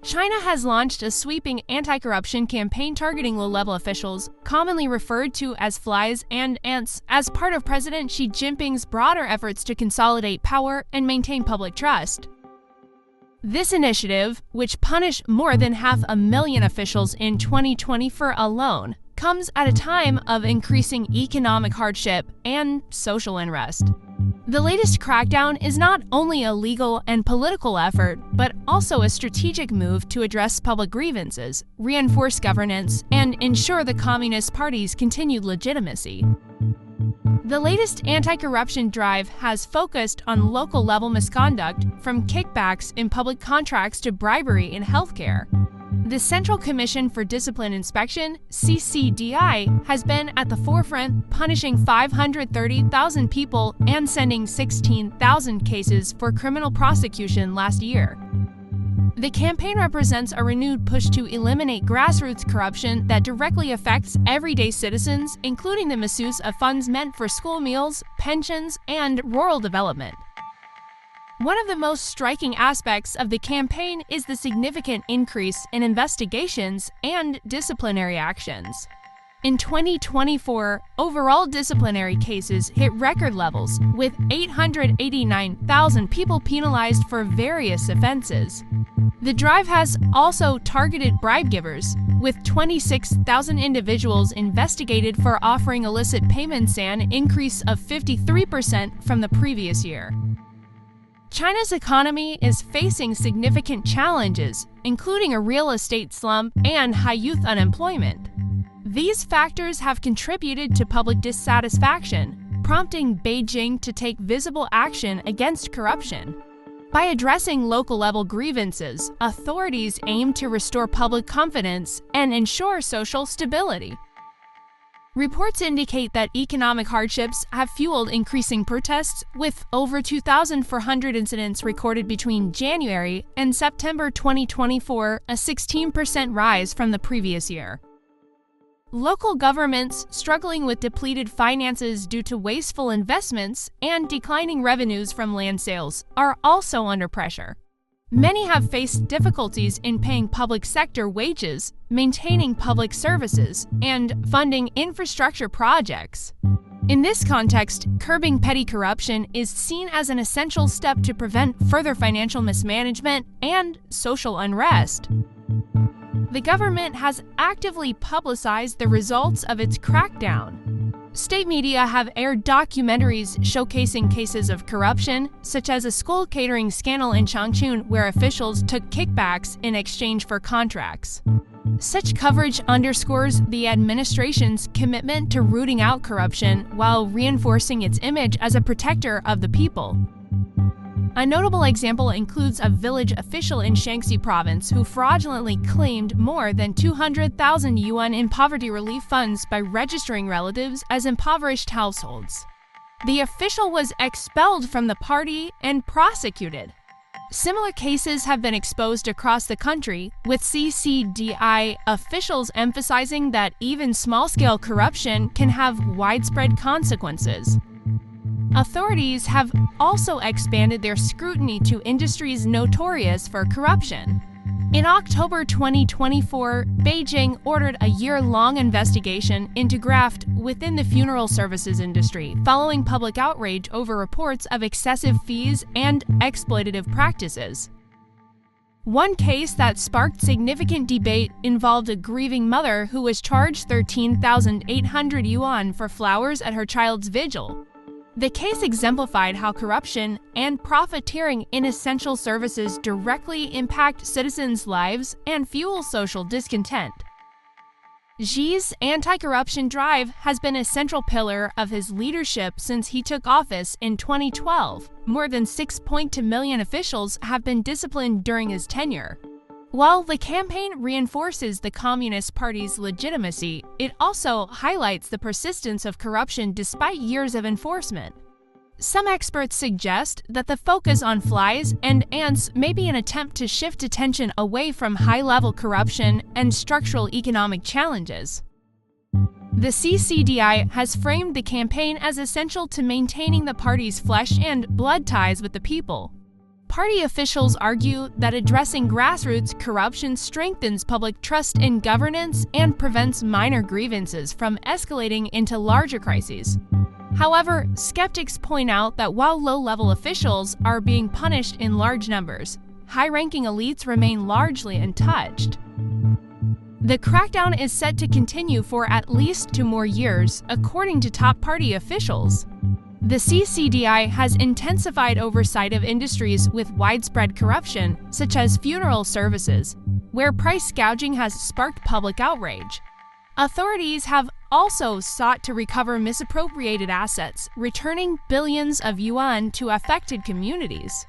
China has launched a sweeping anti-corruption campaign targeting low-level officials, commonly referred to as flies and ants, as part of President Xi Jinping's broader efforts to consolidate power and maintain public trust. This initiative, which punished more than 500,000 officials in 2024 alone, comes at a time of increasing economic hardship and social unrest. The latest crackdown is not only a legal and political effort, but also a strategic move to address public grievances, reinforce governance, and ensure the Communist Party's continued legitimacy. The latest anti-corruption drive has focused on local-level misconduct, from kickbacks in public contracts to bribery in healthcare. The Central Commission for Discipline Inspection, CCDI, has been at the forefront, punishing 530,000 people and sending 16,000 cases for criminal prosecution last year. The campaign represents a renewed push to eliminate grassroots corruption that directly affects everyday citizens, including the misuse of funds meant for school meals, pensions, and rural development. One of the most striking aspects of the campaign is the significant increase in investigations and disciplinary actions. In 2024, overall disciplinary cases hit record levels, with 889,000 people penalized for various offenses. The drive has also targeted bribe givers, with 26,000 individuals investigated for offering illicit payments, an increase of 53% from the previous year. China's economy is facing significant challenges, including a real estate slump and high youth unemployment. These factors have contributed to public dissatisfaction, prompting Beijing to take visible action against corruption. By addressing local-level grievances, authorities aim to restore public confidence and ensure social stability. Reports indicate that economic hardships have fueled increasing protests, with over 2,400 incidents recorded between January and September 2024, a 16% rise from the previous year. Local governments struggling with depleted finances due to wasteful investments and declining revenues from land sales are also under pressure. Many have faced difficulties in paying public sector wages, maintaining public services, and funding infrastructure projects. In this context, curbing petty corruption is seen as an essential step to prevent further financial mismanagement and social unrest. The government has actively publicized the results of its crackdown. State media have aired documentaries showcasing cases of corruption, such as a school catering scandal in Changchun where officials took kickbacks in exchange for contracts. Such coverage underscores the administration's commitment to rooting out corruption while reinforcing its image as a protector of the people. A notable example includes a village official in Shaanxi province who fraudulently claimed more than 200,000 yuan in poverty relief funds by registering relatives as impoverished households. The official was expelled from the party and prosecuted. Similar cases have been exposed across the country, with CCDI officials emphasizing that even small-scale corruption can have widespread consequences. Authorities have also expanded their scrutiny to industries notorious for corruption. In October 2024, Beijing ordered a year-long investigation into graft within the funeral services industry, following public outrage over reports of excessive fees and exploitative practices. One case that sparked significant debate involved a grieving mother who was charged 13,800 yuan for flowers at her child's vigil. The case exemplified how corruption and profiteering in essential services directly impact citizens' lives and fuel social discontent. Xi's anti-corruption drive has been a central pillar of his leadership since he took office in 2012. More than 6.2 million officials have been disciplined during his tenure. While the campaign reinforces the Communist Party's legitimacy, it also highlights the persistence of corruption despite years of enforcement. Some experts suggest that the focus on flies and ants may be an attempt to shift attention away from high-level corruption and structural economic challenges. The CCDI has framed the campaign as essential to maintaining the party's flesh and blood ties with the people. Party officials argue that addressing grassroots corruption strengthens public trust in governance and prevents minor grievances from escalating into larger crises. However, skeptics point out that while low-level officials are being punished in large numbers, high-ranking elites remain largely untouched. The crackdown is set to continue for at least 2 more years, according to top party officials. The CCDI has intensified oversight of industries with widespread corruption, such as funeral services, where price gouging has sparked public outrage. Authorities have also sought to recover misappropriated assets, returning billions of yuan to affected communities.